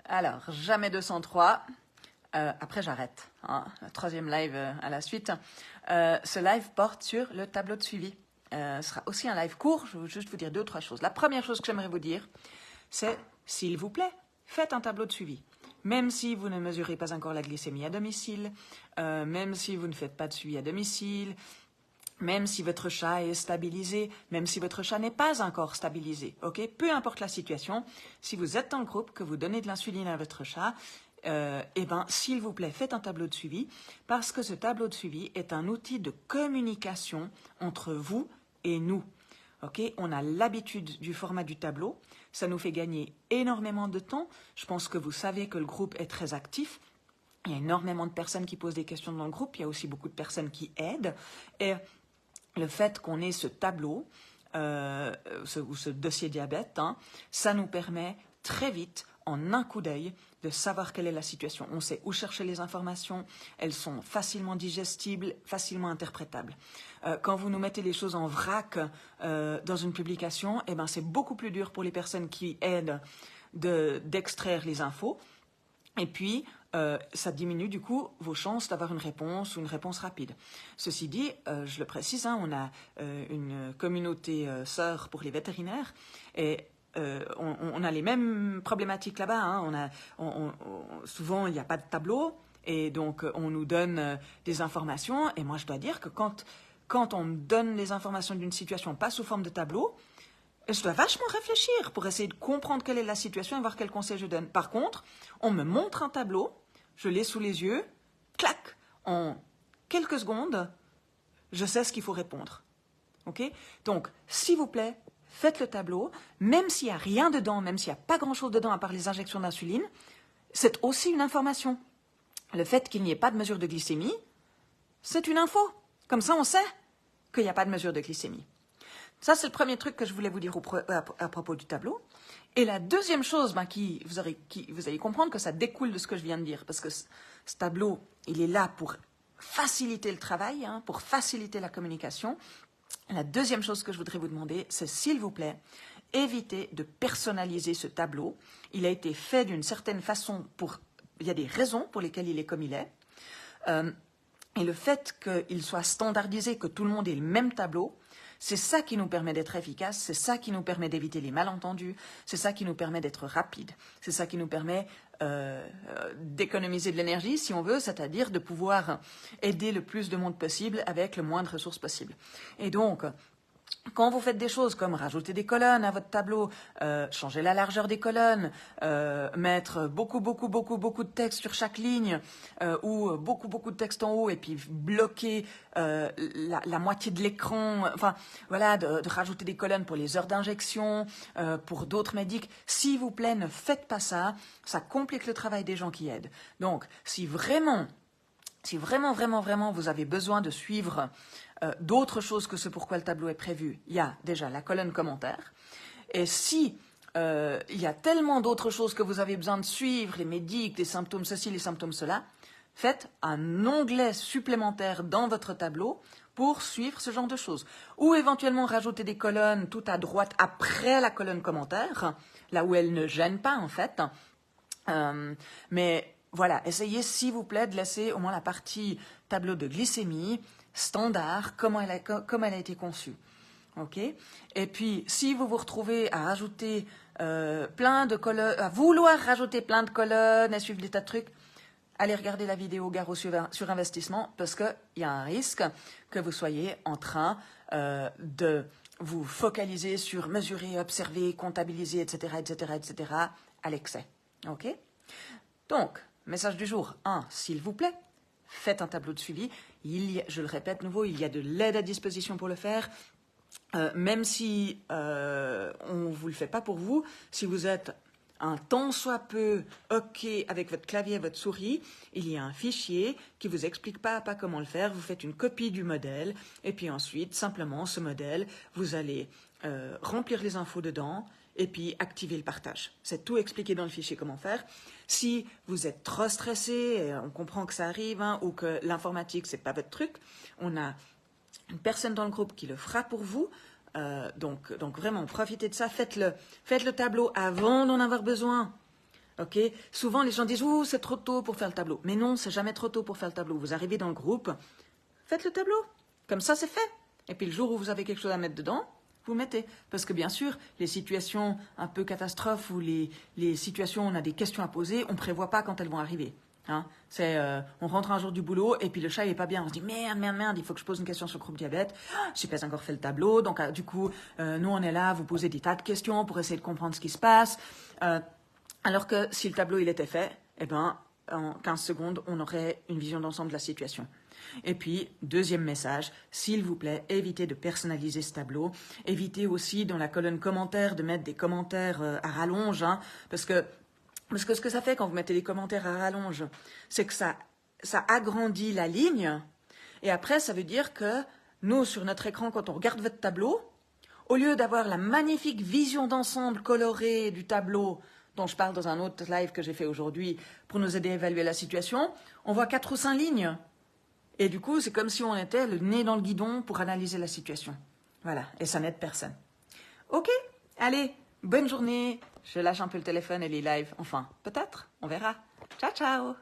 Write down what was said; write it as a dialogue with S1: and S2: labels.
S1: Alors, jamais 203. Après, j'arrête. Hein, le troisième live à la suite. Ce live porte sur le tableau de suivi. Ce sera aussi un live court. Je vais juste vous dire 2 ou 3 choses. La première chose que j'aimerais vous dire, c'est, s'il vous plaît, faites un tableau de suivi. Même si vous ne mesurez pas encore la glycémie à domicile, même si vous ne faites pas de suivi à domicile, même si votre chat est stabilisé, même si votre chat n'est pas encore stabilisé, ok? Peu importe la situation, si vous êtes dans le groupe, que vous donnez de l'insuline à votre chat, s'il vous plaît, faites un tableau de suivi, parce que ce tableau de suivi est un outil de communication entre vous et nous. Okay, on a l'habitude du format du tableau, ça nous fait gagner énormément de temps. Je pense que vous savez que le groupe est très actif. Il y a énormément de personnes qui posent des questions dans le groupe, il y a aussi beaucoup de personnes qui aident. Et le fait qu'on ait ce tableau, ce dossier diabète, ça nous permet très vite, en un coup d'œil, de savoir quelle est la situation. On sait où chercher les informations, elles sont facilement digestibles, facilement interprétables. Quand vous nous mettez les choses en vrac dans une publication, c'est beaucoup plus dur pour les personnes qui aident d'extraire les infos. Et puis, ça diminue du coup vos chances d'avoir une réponse ou une réponse rapide. Ceci dit, je le précise, on a une communauté sœur pour les vétérinaires et on a les mêmes problématiques là-bas. Souvent, il n'y a pas de tableau et donc on nous donne des informations. Et moi, je dois dire que quand on me donne les informations d'une situation pas sous forme de tableau, je dois vachement réfléchir pour essayer de comprendre quelle est la situation et voir quel conseil je donne. Par contre, on me montre un tableau, je l'ai sous les yeux, clac, en quelques secondes, je sais ce qu'il faut répondre. Okay? Donc, s'il vous plaît, faites le tableau, même s'il n'y a rien dedans, même s'il n'y a pas grand-chose dedans à part les injections d'insuline, c'est aussi une information. Le fait qu'il n'y ait pas de mesure de glycémie, c'est une info. Comme ça, on sait qu'il n'y a pas de mesure de glycémie. Ça, c'est le premier truc que je voulais vous dire à propos du tableau. Et la deuxième chose, vous allez comprendre que ça découle de ce que je viens de dire, parce que ce tableau, il est là pour faciliter le travail, pour faciliter la communication. La deuxième chose que je voudrais vous demander, c'est s'il vous plaît, évitez de personnaliser ce tableau. Il a été fait d'une certaine façon il y a des raisons pour lesquelles il est comme il est. Et le fait qu'il soit standardisé, que tout le monde ait le même tableau, c'est ça qui nous permet d'être efficace, c'est ça qui nous permet d'éviter les malentendus, c'est ça qui nous permet d'être rapide, c'est ça qui nous permet d'économiser de l'énergie, si on veut, c'est-à-dire de pouvoir aider le plus de monde possible avec le moins de ressources possible. Et donc, quand vous faites des choses comme rajouter des colonnes à votre tableau, changer la largeur des colonnes, mettre beaucoup de texte sur chaque ligne ou beaucoup de texte en haut et puis bloquer la moitié de l'écran, enfin voilà, de rajouter des colonnes pour les heures d'injection, pour d'autres médics, s'il vous plaît, ne faites pas ça, ça complique le travail des gens qui aident. Donc, si vraiment vous avez besoin de suivre d'autres choses que ce pourquoi le tableau est prévu, il y a déjà la colonne commentaire. Et si il y a tellement d'autres choses que vous avez besoin de suivre, les médics, les symptômes ceci, les symptômes cela, faites un onglet supplémentaire dans votre tableau pour suivre ce genre de choses. Ou éventuellement rajouter des colonnes tout à droite après la colonne commentaire, là où elle ne gêne pas en fait. Mais voilà, essayez s'il vous plaît de laisser au moins la partie tableau de glycémie standard, comme elle a été conçue. Okay. Et puis, si vous vous retrouvez à rajouter plein de colonnes, à vouloir rajouter plein de colonnes et suivre des tas de trucs, allez regarder la vidéo Garot sur investissement, parce qu'il y a un risque que vous soyez en train de vous focaliser sur mesurer, observer, comptabiliser, etc., à l'excès. Ok? Donc, message du jour 1, s'il vous plaît, faites un tableau de suivi. Je le répète nouveau, il y a de l'aide à disposition pour le faire. Même si on ne vous le fait pas pour vous, si vous êtes un tant soit peu OK avec votre clavier et votre souris, il y a un fichier qui vous explique pas à pas comment le faire. Vous faites une copie du modèle et puis ensuite, simplement, ce modèle, vous allez remplir les infos dedans et puis activer le partage. C'est tout expliqué dans le fichier comment faire. Si vous êtes trop stressé, et on comprend que ça arrive, ou que l'informatique, c'est pas votre truc, on a une personne dans le groupe qui le fera pour vous. Donc vraiment, profitez de ça. Faites le tableau avant d'en avoir besoin. Ok, souvent les gens disent ouh c'est trop tôt pour faire le tableau. Mais non, c'est jamais trop tôt pour faire le tableau. Vous arrivez dans le groupe, faites le tableau. Comme ça c'est fait. Et puis le jour où vous avez quelque chose à mettre dedans, vous mettez. Parce que bien sûr, les situations un peu catastrophes ou les situations où on a des questions à poser, on ne prévoit pas quand elles vont arriver. Hein, on rentre un jour du boulot et puis le chat il est pas bien. On se dit merde, il faut que je pose une question sur le groupe diabète. Je n'ai pas encore fait le tableau, donc du coup nous on est là, vous posez des tas de questions pour essayer de comprendre ce qui se passe. Alors que si le tableau il était fait, eh ben en 15 secondes on aurait une vision d'ensemble de la situation. Et puis, deuxième message, s'il vous plaît, évitez de personnaliser ce tableau. Évitez aussi dans la colonne commentaires de mettre des commentaires à rallonge, hein, parce que ce que ça fait quand vous mettez des commentaires à rallonge, c'est que ça agrandit la ligne. Et après, ça veut dire que nous, sur notre écran, quand on regarde votre tableau, au lieu d'avoir la magnifique vision d'ensemble colorée du tableau, dont je parle dans un autre live que j'ai fait aujourd'hui pour nous aider à évaluer la situation, on voit 4 ou 5 lignes. Et du coup, c'est comme si on était le nez dans le guidon pour analyser la situation. Voilà, et ça n'aide personne. Ok, allez, bonne journée. Je lâche un peu le téléphone et les lives. Enfin, peut-être, on verra. Ciao, ciao.